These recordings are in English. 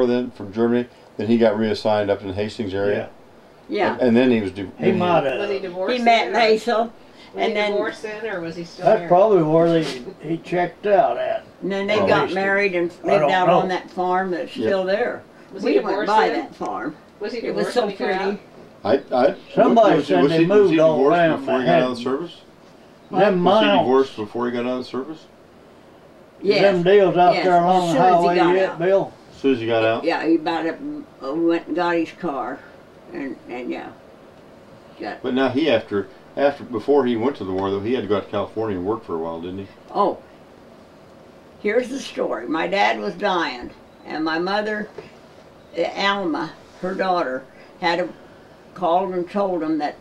then from Germany. Then he got reassigned up in the Hastings area. Yeah. And then he was. He might have. Was he divorced? He met Hazel. Was he divorced then, or was he still That's married? probably where he checked out at. And then they got married and lived out on that farm that's still there. Was We he went divorced by then? that farm. Was he It was divorced so when he got pretty. out? Somebody said they moved all around. Before he got out of the service? Them Was he miles. divorced before he got out of the service? Yes. Them deals out Yes, there along as the soon as he highway got yet, out. Bill? As soon as he got out? Yeah, he bought it, went and got his car, and yeah. But now before he went to the war, though, he had to go out to California and work for a while, didn't he? Oh, here's the story. My dad was dying, and my mother, Alma, her daughter, had called and told him that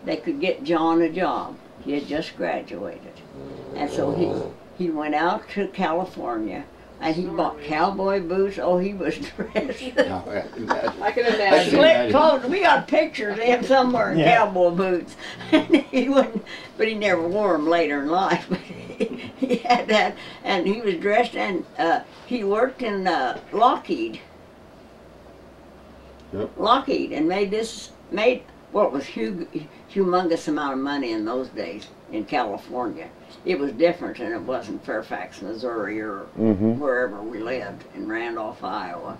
they could get John a job. He had just graduated. And so he went out to California, and he bought cowboy boots. Oh, he was dressed. I can imagine. Slick clothes. We got pictures of him somewhere in cowboy boots. And he wouldn't, but he never wore them later in life. But he had that, and he was dressed, and he worked in Lockheed. Yep. Lockheed, and made what was humongous amount of money in those days in California. It was different than it was in Fairfax, Missouri, or wherever we lived in Randolph, Iowa.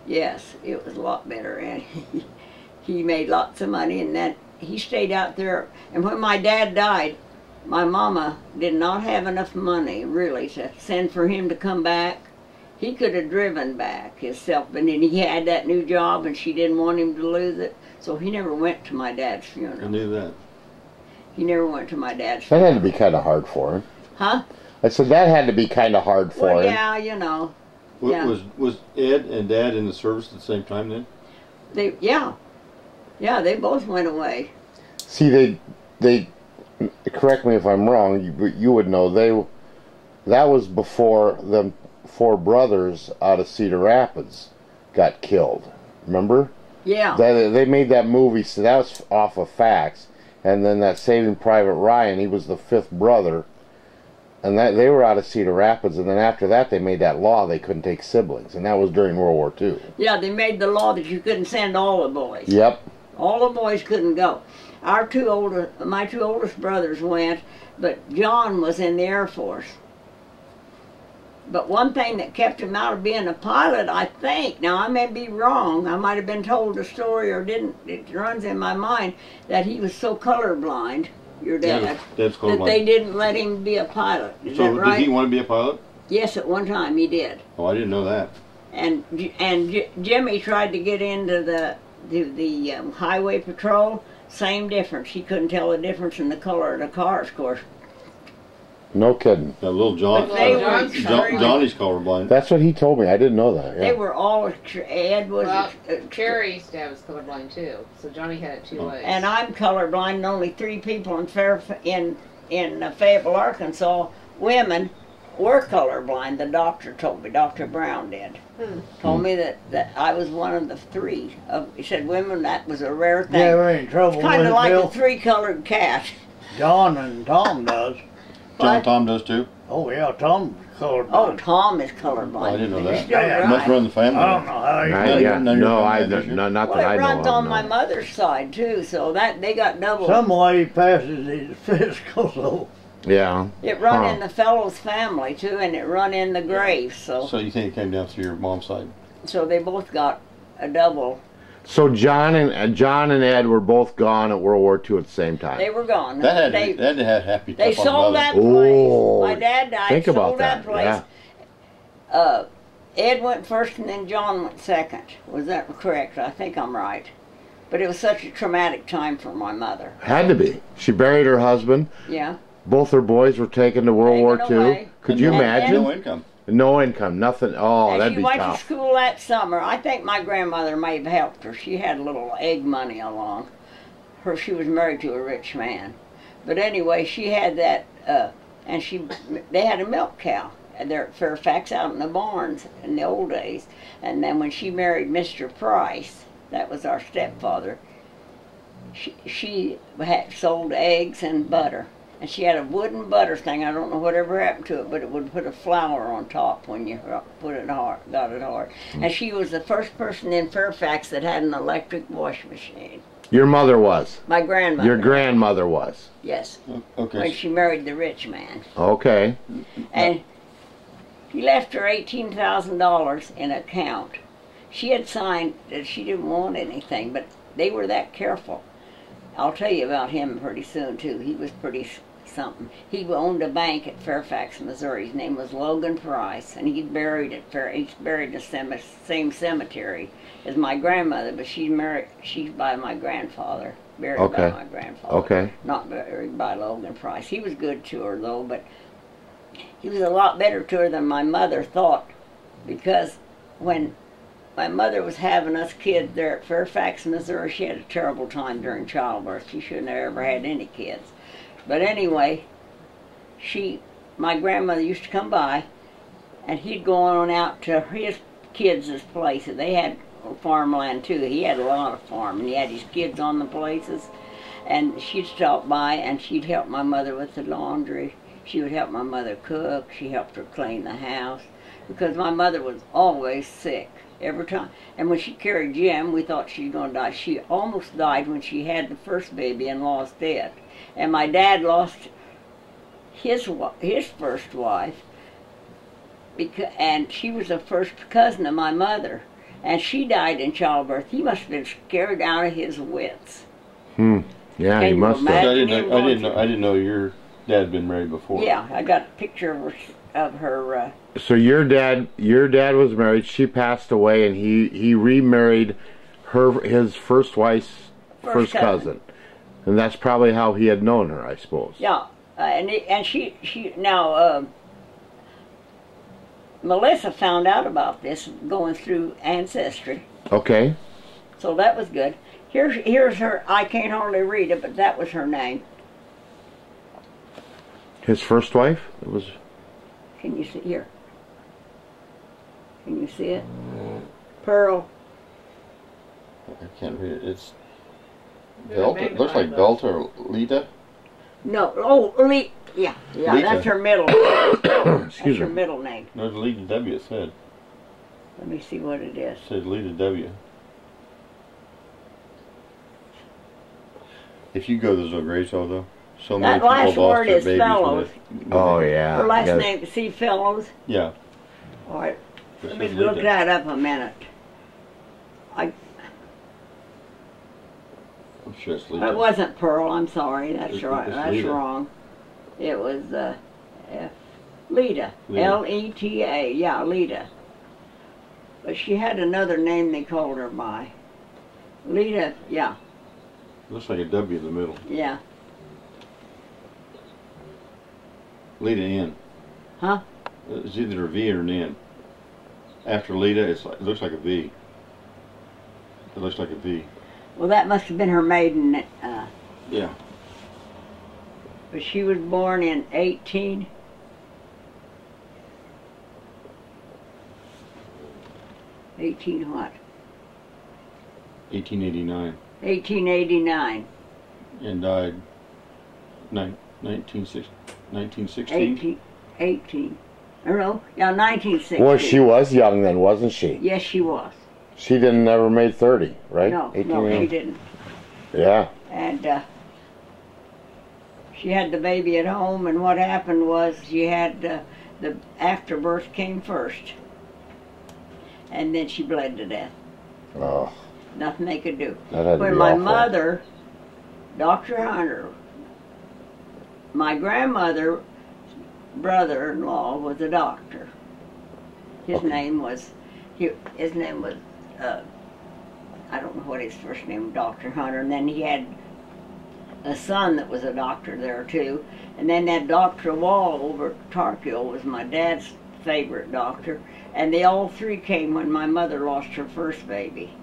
Yes, it was a lot better, and he made lots of money, and then he stayed out there. And when my dad died, my mama did not have enough money, really, to send for him to come back. He could have driven back himself, but then he had that new job, and she didn't want him to lose it, so he never went to my dad's funeral. I knew that. He never went to my dad's That funeral. had to be kind of hard for him. Huh? I said that had to be kind of hard for Well, him. yeah, you know. Yeah. Was Ed and Dad in the service at the same time then? Yeah, they both went away. See, they correct me if I'm wrong. You would know that was before the 4 brothers out of Cedar Rapids got killed. Remember? Yeah. They made that movie, so that was off of facts. And then that Saving Private Ryan, he was the 5th brother, and they were out of Cedar Rapids. And then after that, they made that law they couldn't take siblings, and that was during World War II. Yeah, they made the law that you couldn't send all the boys. Yep. All the boys couldn't go. My 2 oldest brothers went, but John was in the Air Force. But one thing that kept him out of being a pilot, I think, now I may be wrong, I might have been told the story or didn't, it runs in my mind, that he was so colorblind, your dad, Dad's that colorblind. they didn't let him be a pilot. Is So that right? did he want to be a pilot? Yes, at one time he did. Oh, I didn't know that. And Jimmy tried to get into the highway patrol. Same difference. He couldn't tell the difference in the color of the cars, of course. No kidding. Now, little John, But they were Johnny's colorblind. That's what he told me. I didn't know that. Yeah. They were all. Ed was. Well, Cherry's dad was colorblind too, so Johnny had it 2 ways. And I'm colorblind. And only 3 people in Fayetteville, Arkansas, women, were colorblind. The doctor told me. Dr. Brown did. Told me that I was one of the 3. He said women, that was a rare thing. Yeah, we're in trouble It's kind with of it, like Bill. a 3-colored cat. John and Tom does. John What? Tom does too? Oh, yeah, Tom's colorblind. Oh, Tom is colorblind. Oh, I didn't know He's that. still Yeah, It must dry. run the family. I don't know how he Not Well, that I it know runs of. on no. my mother's side too, so that they got double. Some way he passes his physical, so. Yeah. It run in the fellow's family too, and it run in the grave. So So you think it came down through your mom's side? they both got a double. So John and Ed were both gone at World War II at the same time. They were gone. That they had to have happy they tough on sold mother. that place. Oh, My dad died. think sold about that that, place. yeah. Ed went first, and then John went second. Was that correct? I think I'm right. But it was such a traumatic time for my mother. Had to be. She buried her husband. Yeah. Both her boys were taken to World War Taken II. away. Could you And imagine? No income. No income, nothing. Oh, And that'd she be went tough. to school that summer. I think my grandmother may have helped her. She had a little egg money along. She was married to a rich man. But anyway, she had that, and they had a milk cow there at Fairfax out in the barns in the old days. And then when she married Mr. Price, that was our stepfather, she had sold eggs and butter. And she had a wooden butter thing. I don't know whatever happened to it, but it would put a flour on top when you put it hard, got it hard. And she was the first person in Fairfax that had an electric wash machine. Your mother was. My grandmother. Your grandmother was. Yes. Okay. When she married the rich man. Okay. And he left her $18,000 in account. She had signed that she didn't want anything, but they were that careful. I'll tell you about him pretty soon, too. He was pretty something. He owned a bank at Fairfax, Missouri. His name was Logan Price, and he's buried in the same cemetery as my grandmother, but she's by my grandfather, buried by my grandfather. Okay. Not buried by Logan Price. He was good to her, though, but he was a lot better to her than my mother thought, because when my mother was having us kids there at Fairfax, Missouri, she had a terrible time during childbirth. She shouldn't have ever had any kids. But anyway, my grandmother used to come by, and he'd go on out to his kids' places. They had farmland too. He had a lot of farm, and he had his kids on the places. And she'd stop by, and she'd help my mother with the laundry. She would help my mother cook. She helped her clean the house, because my mother was always sick. Every time. And when she carried Jim, we thought she was going to die. She almost died when she had the first baby and lost it. And my dad lost his first wife, and she was the first cousin of my mother. And she died in childbirth. He must have been scared out of his wits. Yeah, he must have. I didn't know your dad had been married before. Yeah, I got a picture of her. So your dad was married. She passed away, and he remarried his first wife's first cousin, and that's probably how he had known her, I suppose. Yeah, and she now Melissa found out about this going through Ancestry. Okay. So that was good. Here's her. I can't hardly read it, but that was her name. His first wife? It was. Can you see here? Can you see it? Pearl. I can't read it. It's Belta. It looks like Belta or Lita. No. Oh, yeah. Lita. That's her middle. Excuse That's her me. middle name. No, it's Lita W. It said. Let me see what it is. It said Lita W. If you go, there's no Grayshaw though. So many That last people lost word their is babies Fellows. Oh yeah. Her last Yeah. name, see, Fellows. Yeah. All right. It Let me says look Lita. that up a minute. I'm sure it's Lita. It wasn't Pearl. I'm sorry. That's It's right. That's Lita. wrong. It was Lita. Lita. L-E-T-A. Yeah, Lita. But she had another name they called her by. Lita. Yeah. Looks like a W in the middle. Yeah. Lita N. Huh? It's either a V or an N. After Lita, it looks like a V. It looks like a V. Well, that must have been her maiden. Yeah. But she was born in 18 what? 1889. 1889. And died 1916. 18. Or no, yeah, 1960. Well, she was young then, wasn't she? Yes, she was. She didn't never made 30, right? No, 18 no, she years. didn't. Yeah. And she had the baby at home, and what happened was she had the afterbirth came first, and then she bled to death. Oh. Nothing they could do. That had to When be my awful. mother, Dr. Hunter, my grandmother, brother-in-law was a doctor. His name was, I don't know what his first name was, Dr. Hunter, and then he had a son that was a doctor there too, and then that Dr. Wall over at Tarkio was my dad's favorite doctor, and they all three came when my mother lost her first baby.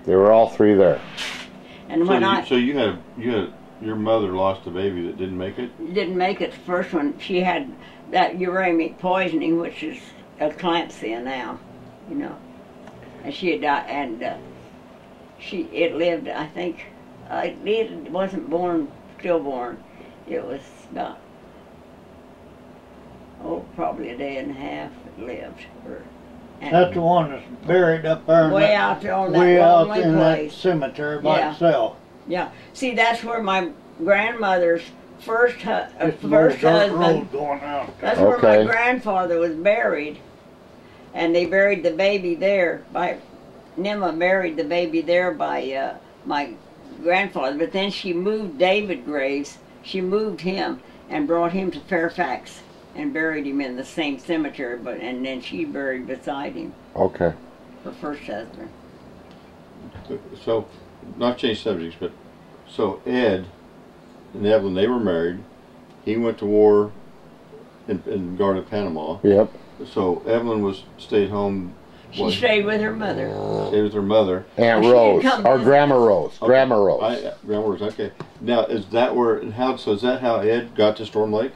They were all three there. And So you had your mother lost a baby that didn't make it? didn't make it the first one. She had that uremic poisoning, which is eclampsia now, you know. And she had died, and it lived, I think, it wasn't stillborn. It was about, probably a day and a half it lived. And That's the one that's buried up there. way out there on that way out lonely in that place. cemetery by Yeah. itself. Yeah. See, that's where my grandmother's first It's a little dirt husband. road going out there. That's where my Okay. grandfather was buried, and they buried the baby there. Nima buried the baby there by my grandfather. But then she moved David Graves. She moved him and brought him to Fairfax and buried him in the same cemetery. And then she buried beside him, Okay. her first husband. So, not change subjects, but so Ed and Evelyn, they were married. He went to war in Guard of Panama. Yep. So Evelyn stayed home. She stayed with her mother. Stayed with her mother. Aunt Well, she Rose, didn't come or visit Grandma us. Rose. Okay. Grandma Rose. Grandma Rose. Okay. Now is that where? So is that how Ed got to Storm Lake?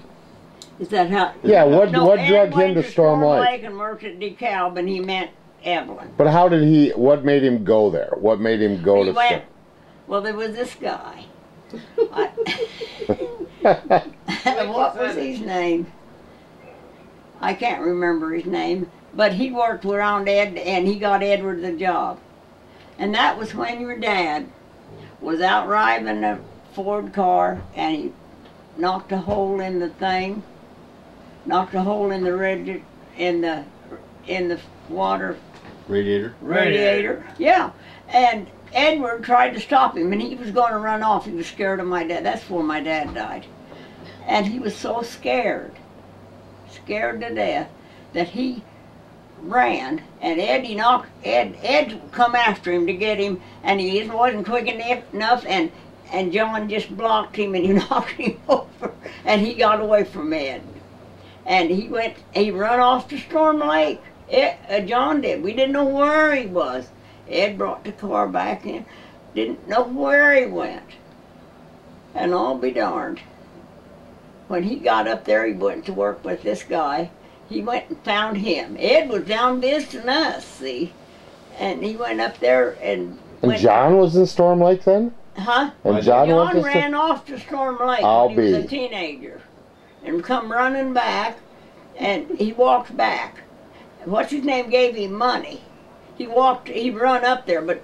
Is that how? Yeah. What No, what Ed drugged went him to Storm Lake? and worked at DeKalb, and he met Evelyn. But how did he? What made him go there? What made him go He to? went. Well, there was this guy. What was his name? I can't remember his name, but he worked around Ed, and he got Edward the job. And that was when your dad was out driving a Ford car, and he knocked a hole in the thing, knocked a hole in the in the water radiator. Yeah, and Edward tried to stop him, and he was going to run off. He was scared of my dad. That's before my dad died. And he was so scared to death, that he ran, and Ed come after him to get him, and he wasn't quick enough, and John just blocked him, and he knocked him over, and he got away from Ed. And he run off to Storm Lake. John did. We didn't know where he was. Ed brought the car back in, didn't know where he went. And I'll be darned. When he got up there, he went to work with this guy. He went and found him. Ed was down visiting us, see? And he went up there and John was in Storm Lake then? Huh? And John went to ran off to Storm Lake I'll when he was be. a teenager. And come running back, and he walked back. What's his name gave him money. He run up there, but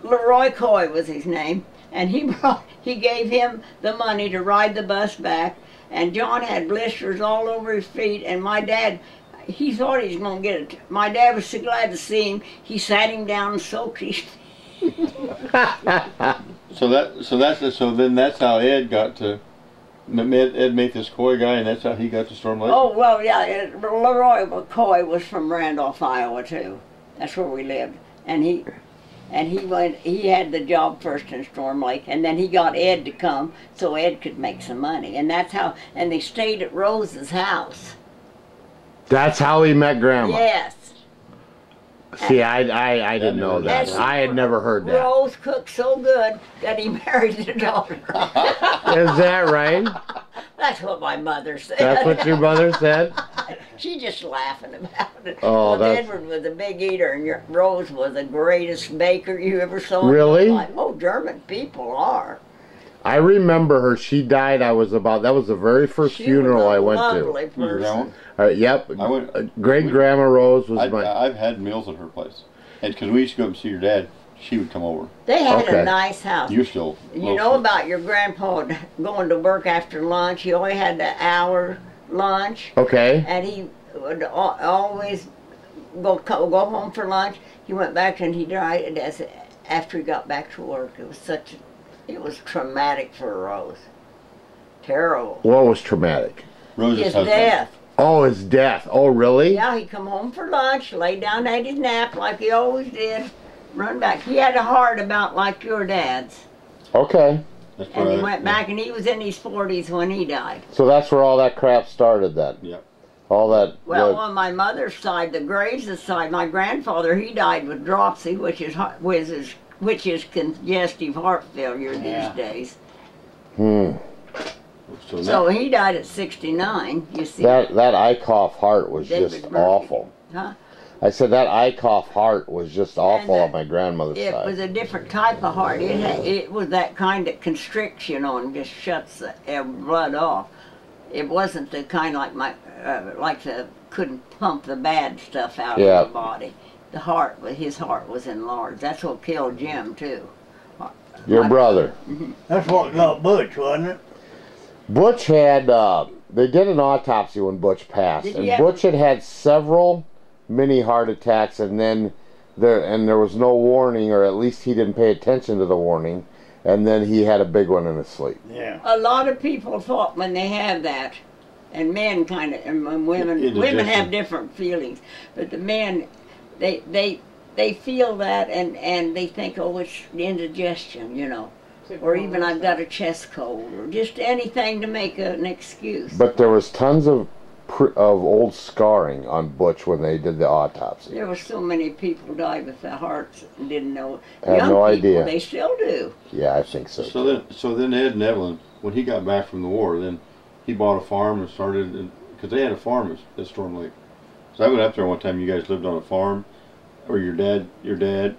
Leroy Coy was his name, and he gave him the money to ride the bus back, and John had blisters all over his feet, and my dad, he thought he was going to get it. My dad was so glad to see him, he sat him down and soaked his feet. So then that's how Ed got to. Ed met this Coy guy, and that's how he got to Storm Lake. Oh, well, yeah, Leroy McCoy was from Randolph, Iowa, too. That's where we lived. And he had the job first in Storm Lake, and then he got Ed to come so Ed could make some money. And that's how, and they stayed at Rose's house. That's how he met Grandma. Yes. See, I didn't know that. And I had never heard that. Rose cooked so good that he married the daughter. Is that right? That's what my mother said. That's what your mother said? She just laughing about it. Oh, well, that's- Edward was a big eater, and Rose was the greatest baker you ever saw. in your Really? life. Oh, German people are. I remember her. She died. That was the very first She funeral was a I went lovely to. Your grandma? person. Yep. I went. Great Grandma Rose was my. I've had meals at her place, and because we used to go up and see your dad, she would come over. They had Okay. a nice house. You're still. You know about your grandpa going to work after lunch? He always had the hour lunch, Okay. and he would always go home for lunch. He went back and he died after he got back to work. It was traumatic for Rose. Terrible. What was traumatic? Rose's His husband. death. Oh, his death. Oh, really? Yeah, he come home for lunch, lay down, had his nap like he always did, run back. He had a heart about like your dad's. Okay. That's And he right. went back, and he was in his 40s when he died. So that's where all that crap started then. Yeah. All that. Well, on my mother's side, the Graves' side, my grandfather, he died with dropsy, which is congestive heart failure Yeah. these days. So, So he died at 69, you see. that I cough heart was David just Murphy. awful. Huh? I said that Eichhoff heart was just awful on my grandmother's It side. was a different type of heart. It was that kind of constriction on, just shuts the blood off. It wasn't the kind couldn't pump the bad stuff out of the body. The heart, his heart was enlarged. That's what killed Jim too. Your brother. That's what got Butch, wasn't it? Butch had, they did an autopsy when Butch passed, Did and he ever- Butch had several mini heart attacks, and then there was no warning, or at least he didn't pay attention to the warning, and then he had a big one in his sleep. Yeah. A lot of people thought when they have that, and men kind of, and women Indigestion. have different feelings, but the men, they feel that and they think, oh, it's indigestion, you know. Or even I've got a chest cold, or just anything to make an excuse. But there was tons of old scarring on Butch when they did the autopsy. There were so many people died with their hearts and didn't know. I have no people, idea. They still do. Yeah, I think so. So then Ed and Evelyn, when he got back from the war, then he bought a farm and started, because they had a farm at Storm Lake. So I went up there one time. You guys lived on a farm, or your dad,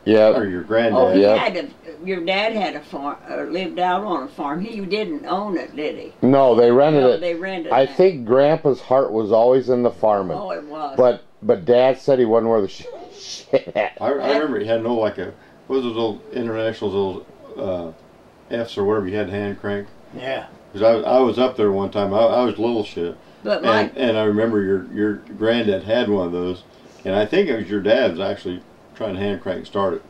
Yeah. or your granddad. Oh, Yep. your dad had a farm, lived out on a farm. He didn't own it, did he? No, they rented No, it. they rented I it. think Grandpa's heart was always in the farming. Oh, it was. But Dad said he wasn't where the shit at. I remember he had no what was those old Internationals, those Fs or whatever you had hand crank. Yeah. Because I was up there one time. I was little shit, but and I remember your granddad had one of those, and I think it was your dad's actually trying to hand crank and start it.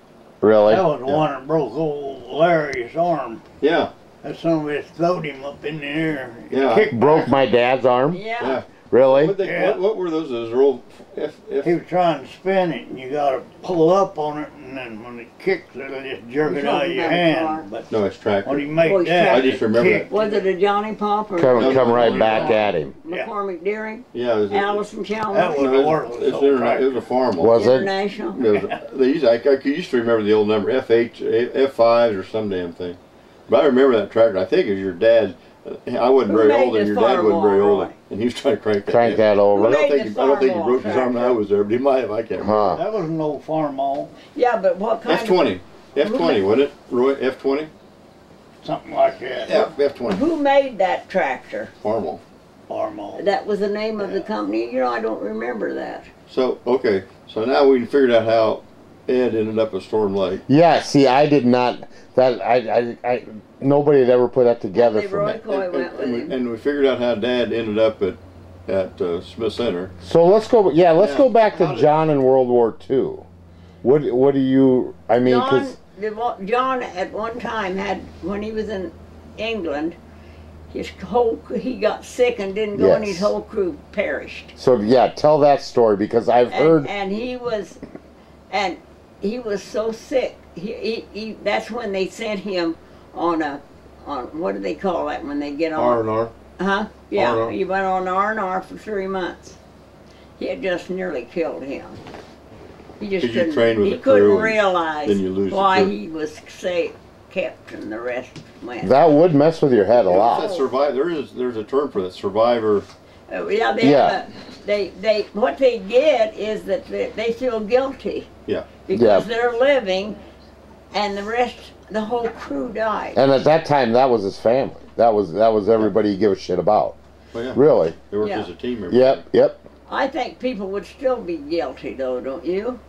Really? That was the one that broke old Larry's arm. Yeah, That son of a bitch throwed him up in the air. Yeah. Kicked Broke back. my dad's arm? yeah. yeah. Really? Yeah. What were those? Those are old He was trying to spin it, and you got to pull up on it, and then when it kicks, it'll just jerk You're it out of talking your about a car. hand. But No, it's tractor. when he made Oh, it's that, tractor. I just remember kicked Was it a Johnny Pop or Come right back at him. Yeah. McCormick Deering? Yeah, it was Allison Chalmers? That was no, a worthless it's old it tractor. was a farm. Was it? International? They used, I used to remember the old number F5s or some damn thing, but I remember that tractor. I think it was your dad. I wasn't Who very made old, and the your dad wasn't very farm old, wall, Roy? and he was trying to crank that. Crank that I over. Who don't made think the I don't think he farm broke his wall arm when I was there, but he might have. I can't remember. Huh. That was an old farm all, Yeah, but what kind F20, F20, wasn't it, Roy? F20. something like that. Yeah, of... F20. Who made that tractor? Farmall. Farm all. That was the name of the Yeah. company? You know, I don't remember that. So okay, so now we figured out how Ed ended up at Storm Lake. Yeah, see, I did not. I nobody had ever put that together Only for Roy me. Coy went with him. And we figured out how Dad ended up at Smith Center. So let's go. Yeah, let's Yeah. go back How to did- John in World War II. What do you? I mean, because John at one time had, when he was in England, he got sick and didn't go, and his Yes. whole crew perished. so yeah, tell that story because I've heard. And he was so sick. That's when they sent him on what do they call that when they get on? R&R. Huh? Yeah, R&R. he went on R&R for 3 months. He had just nearly killed him. He just 'Cause you trained with he the crew couldn't and realize then you lose the why crew. he was kept and the rest went. That would mess with your head a lot. That there's a term for that, survivor. Yeah, they what they get is that they feel guilty. Yeah. Because they're living, and the whole crew died. And at that time, that was his family. That was everybody you give a shit about. Well, yeah. Really? They worked Yeah. as a team. Every Yep. day. Yep. I think people would still be guilty, though, don't you?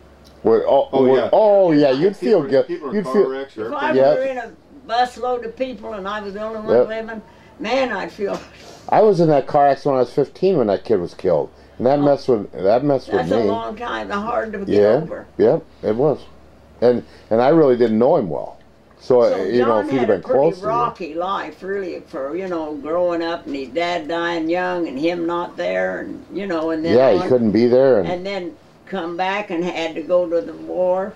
Yeah. You'd feel good. People in You'd car feel. wrecks or If I everything. Yep. were in a bus load of people and I was the only one Yep. living, man, I'd feel. I was in that car accident when I was 15 when that kid was killed, and that messed with That's me. a long time, hard to get Yeah. over. Yep. It was, and I really didn't know him well, so, So you know, John if he'd had have a been close pretty to me. rocky life, really, for growing up and his dad dying young and him not there, and and then Yeah, he couldn't be there, and and then come back and had to go to the war,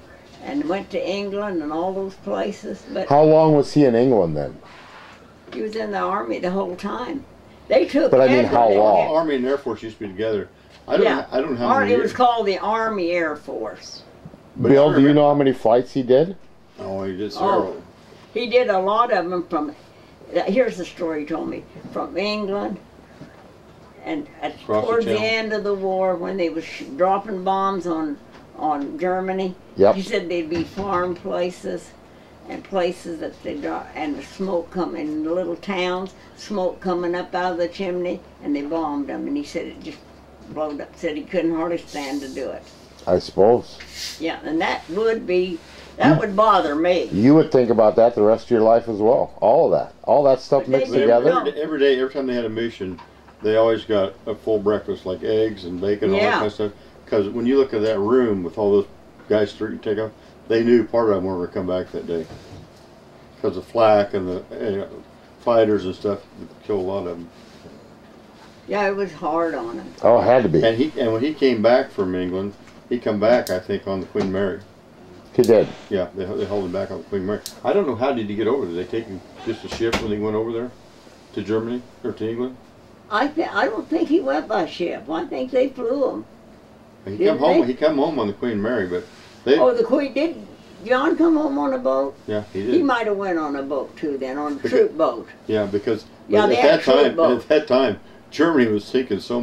and went to England and all those places. But how long was he in England then? he was in the army the whole time. They took. But I mean, how everything. long? Army and Air Force used to be together. I don't know how many It was years. called the Army Air Force. But Bill, I do you remember- know how many flights he did? Oh, he did several. He did a lot of them from. Here's the story he told me from England, and Across the towards the channel. end of the war when they was dropping bombs on on Germany. Yep. He said they'd be farm places and places that they and the smoke coming in the little towns, smoke coming up out of the chimney, and they bombed them. And he said it just blowed up. Said he couldn't hardly stand to do it. I suppose. Yeah, and that would bother me. You would think about that the rest of your life as well. All that stuff But they mixed didn't together. know. Every day, every time they had a mission, they always got a full breakfast, like eggs and bacon and all that Yeah. kind of stuff. Because when you look at that room with all those guys take off, they knew part of them weren't going to come back that day. Because the flak and the fighters and stuff killed a lot of them. Yeah, it was hard on him. Oh, it had to be. And when he came back from England, he come back, I think, on the Queen Mary. He did. Yeah, they held him back on the Queen Mary. I don't know, how did he get over? Did they take him just a ship when he went over there to Germany or to England? I don't think he went by ship. I think they flew him. He Didn't come home. they? He come home on the Queen Mary, but they. Oh, the Queen did. John come home on a boat? Yeah, he did. He might have went on a boat too then, on a Because- troop boat. Yeah, because Yeah, they had troop at that time, Germany was sinking so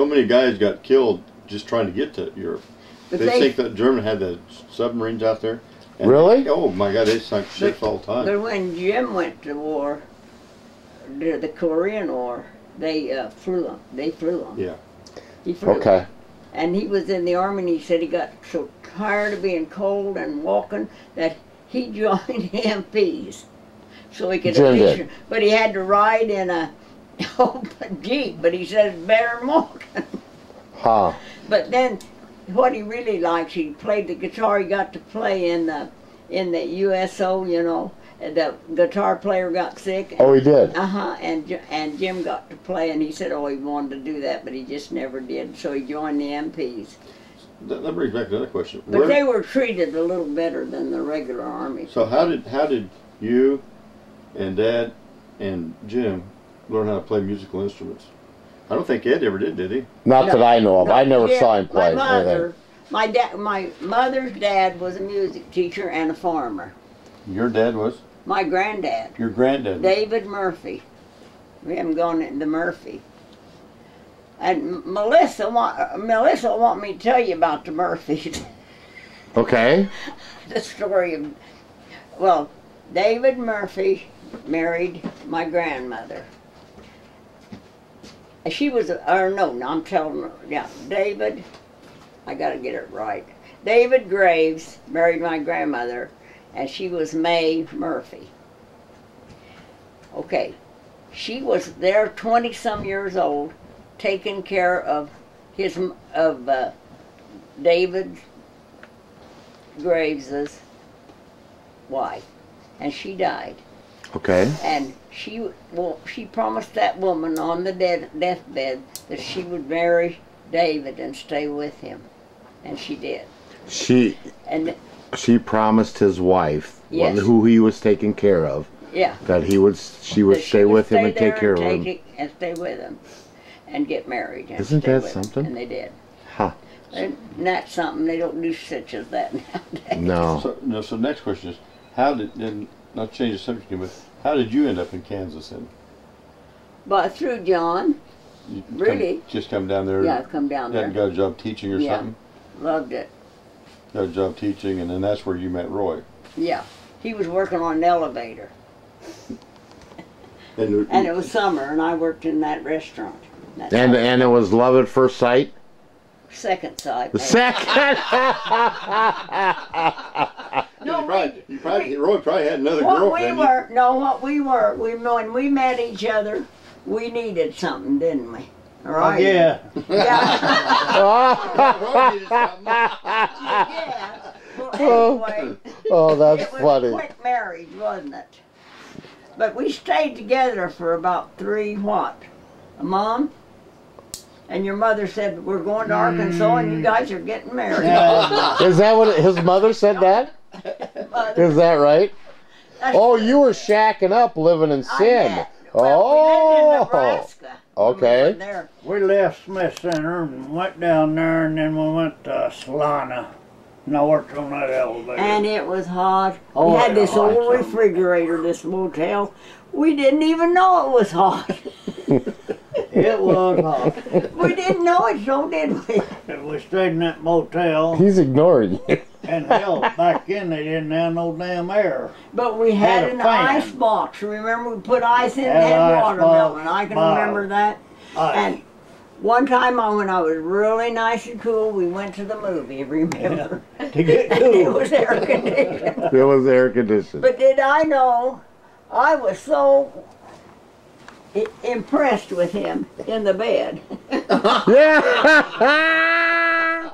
many guys got killed just trying to get to Europe. But They think that Germany had the submarines out there. And Really? Oh my God, they sunk ships all the time. But when Jim went to war, the Korean War, they flew him. They flew him. Yeah. He flew him. Okay. And he was in the army, and he said he got so tired of being cold and walking that he joined MPs, so he could. Jim did. But he had to ride in a open jeep. But he said it's better than walking. Huh. But then, what he really liked, he played the guitar. He got to play in the USO, you know. The guitar player got sick. Oh, he did. And Jim got to play, and he said, oh, he wanted to do that, but he just never did. So he joined the MPs. That brings back another question. But they were treated a little better than the regular army. So how did you and Dad and Jim learn how to play musical instruments? I don't think Ed ever did he? Not that I know of. I never Yeah, saw him play. My mother's dad was a music teacher and a farmer. Your dad was? My granddad, Your granddad was? David Murphy. We haven't gone into Murphy. And Melissa want me to tell you about the Murphys. Okay. The story of, well, David Murphy married my grandmother. She was, I'm telling her, yeah, David, I gotta get it right. David Graves married my grandmother, and she was May Murphy. Okay, she was there 20-some years old, taking care of David Graves's wife, and she died. Okay. And she promised that woman on the deathbed that she would marry David and stay with him, and she did. She promised his wife, Yes. who he was taking care of, Yeah. that she would stay with him and take care of him. And stay with him, and get married. And Isn't stay that with him. something? And they did. Huh. And that's something, they don't do such as that nowadays. No. So next question is, how did, and not change the subject, but how did you end up in Kansas then? But through John, You Really? Just come down there? yeah, I've come down there. Hadn't got a job teaching or Yeah. something? Loved it. Got a job teaching, and then that's where you met Roy. Yeah. He was working on an elevator. And And it was summer, and I worked in that restaurant. That's And how- it was love at first sight. second side. The second. No, Roy probably had another what girlfriend. when we met each other, we needed something, didn't we? All Oh, right. yeah. Yeah. Roy needed something. Yeah. Well, anyway, Oh, that's it was funny. a quick marriage, wasn't it? But we stayed together for about 3 a month. And your mother said, we're going to Arkansas and you guys are getting married. Yeah. Is that what his mother said that? Mother, Is that right? that's Oh, true. you were shacking up, living in I sin. had- well, we lived in Oh. Nebraska. Okay. We were there. We left Smith Center and went down there, and then we went to Salina. And I worked on that elevator. And it was hot. Oh, We had this hot, old son. refrigerator, this motel. We didn't even know it was hot. It was hot. We didn't know it, so did we? And we stayed in that motel. He's ignoring you. And hell, back then they didn't have no damn air. But we had Had a an fan. ice box. Remember, we put ice in Had that ice watermelon. box, I can bottle. remember that. Ice. And one time when I was really nice and cool, we went to the movie, remember? To get And it cool. was air conditioned. It was air conditioned. But did I know, I was so impressed with him in the bed. Yeah.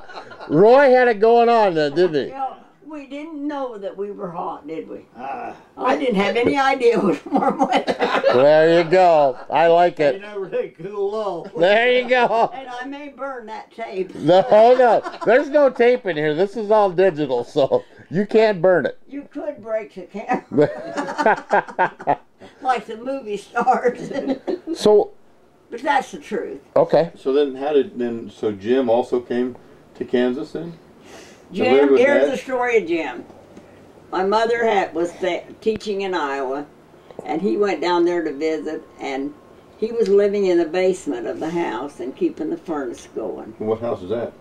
Roy had it going on then, didn't he? You know, we didn't know that we were hot, did we? I didn't have any idea it was warm weather. There you go. I like They it. never did cool off. There you go. And I may burn that tape. No, no. There's no tape in here. This is all digital, so you can't burn it. You could break the camera. Like the movie stars. So, But that's the truth. okay. So then so Jim also came to Kansas then? Jim, with here's Dad? the story of Jim. My mother was teaching in Iowa, and he went down there to visit, and he was living in the basement of the house and keeping the furnace going. And what house is that?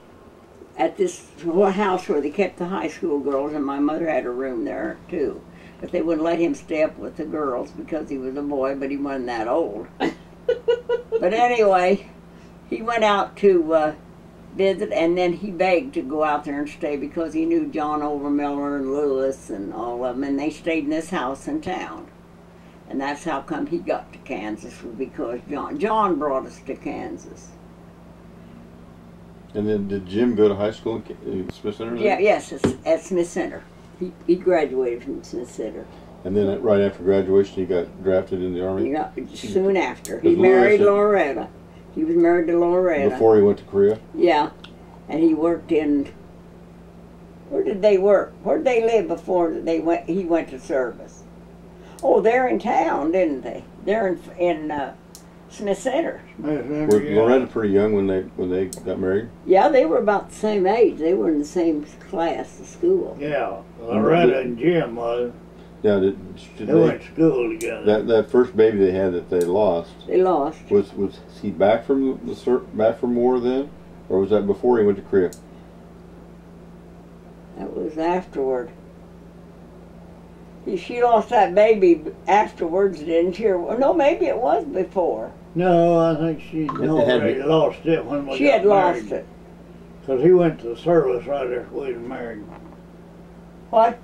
At this house where they kept the high school girls, and my mother had a room there too. But they wouldn't let him stay up with the girls because he was a boy, but he wasn't that old. But anyway, he went out to visit, and then he begged to go out there and stay because he knew John Overmiller and Lewis and all of them, and they stayed in this house in town. And that's how come he got to Kansas, was because John brought us to Kansas. And then did Jim go to high school in Smith Center? then? Yeah, yes, at Smith Center. He graduated from Smith Center. And then right after graduation, he got drafted in the Army? He got, soon after. He Because married Lewis- Loretta. He was married to Loretta. Before he went to Korea? Yeah. And he worked in, where did they work? Where did they live before he went to service? Oh, they're in town, didn't they? They're in Smith Center. Was Loretta pretty young when they got married? Yeah, they were about the same age. They were in the same class of school. Yeah, Loretta and Jim was. Now, did They went to school together. that first baby they had that they lost, They lost. was he back from back from war then? Or was that before he went to Korea? That was afterward. She lost that baby afterwards, didn't she? Or, no, maybe it was before. No, I think she had already been- lost it when we She got had lost married. it. Because he went to the service right after we were married. What?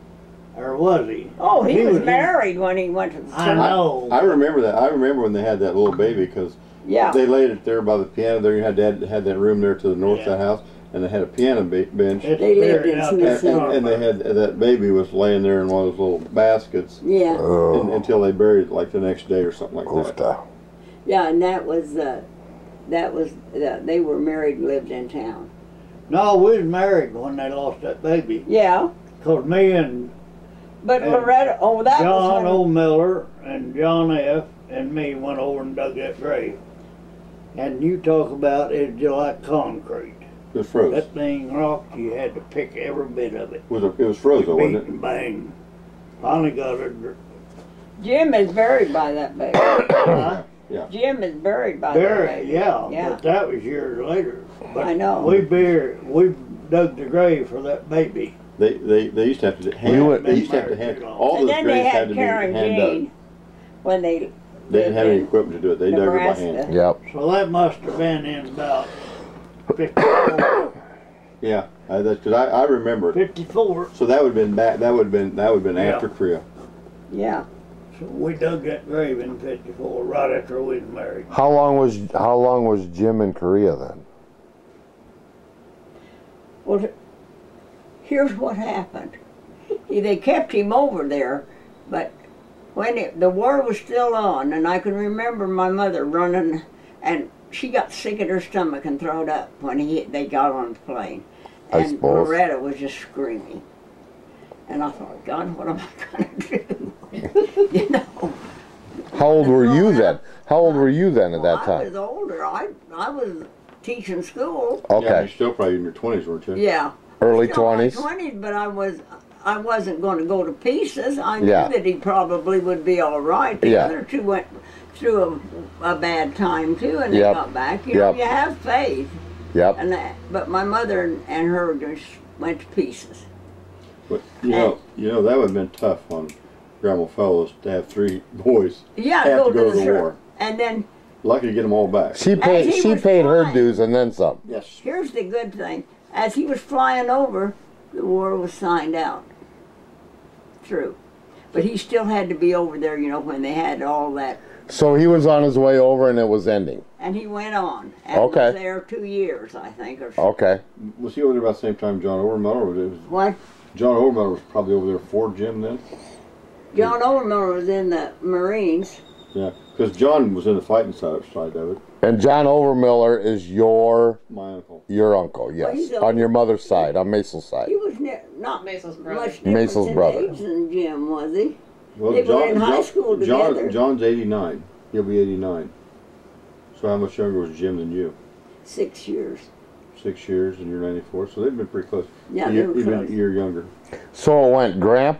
Or was he? Oh, he was in- married when he went to the I service. know. I remember that. I remember when they had that little baby because Yeah. they laid it there by the piano. There you had that room there to the north of Yeah. the house, and they had a piano bench. It's They lived buried in out Smith there Center. And they had that baby was laying there in one of those little baskets Yeah. until they buried it like the next day or something like that. Yeah, and that was they were married and lived in town. No, we was married when they lost that baby. Yeah, Because me and but And Loretta, that John was when, O'Miller and John F. and me went over and dug that grave. And you talk about it just like concrete. It was froze. That thing rocked, you had to pick every bit of it. It was froze though, Beat wasn't it? and bang. Finally got it. Jim is buried by that baby. Huh? Jim is buried by that Buried, baby. yeah, Yeah. but that was years later. But I know. We dug the grave for that baby. They used to have to they used to have to hand all And those then they graves had had to be Karen hand dug. Jean when they They didn't have any equipment to do it. They dug it by Nebraska. hand. Yep. So that must have been in about 54. Yeah, because I remember it. 54. So that would have been back. That would have been Yeah. after Korea. Yeah. So we dug that grave in 54, right after we was married. How long was Jim in Korea then? Well, here's what happened. They kept him over there, but when the war was still on, and I can remember my mother running, and she got sick at her stomach and throwed up when they got on the plane. I And suppose. Loretta was just screaming. And I thought, God, what am I going to do? You know. How old were you then? How old were you then at that I was time? older. I was teaching school. Yeah, you're Okay. still probably in your 20s, weren't you? Yeah. Early Still in my 20s? 20s, but I I wasn't going to go to pieces. I knew Yeah. that he probably would be all right. The Yeah. other two went through a bad time too, and they Yep. got back. You know, Yep. you have faith. Yep. And but my mother and her just went to pieces. But you know that would have been tough on Grandma Fellows to have 3 boys Yeah, have to go to the the war. And then Lucky to get them all back. She As paid. he She was paid her flying. dues and then some. Yes. here's the good thing: as he was flying over, the war was signed out. Through, but he still had to be over there. You know, when they had all that. So he was on his way over, and it was ending. And he went on. And Okay. was there 2 years, I think, or so. Okay. Was he over there about the same time John Overmiller? Or was What? John Overmiller was probably over there for Jim then? John Overmiller was in the Marines. Yeah, because John was in the fighting side of it. And John Overmiller is your My uncle. uncle, yes, he's on your mother's side, on Macel's side. He was not Macel's brother. much different Macel's in brother. age than Jim, was he? Well, They were in high school together. John's 89. He'll be 89. So how much younger was Jim than you? 6 years. 6 years, and you're 94. So they've been pretty close. Yeah, So they were you've been close. a year younger. So it went Grandpa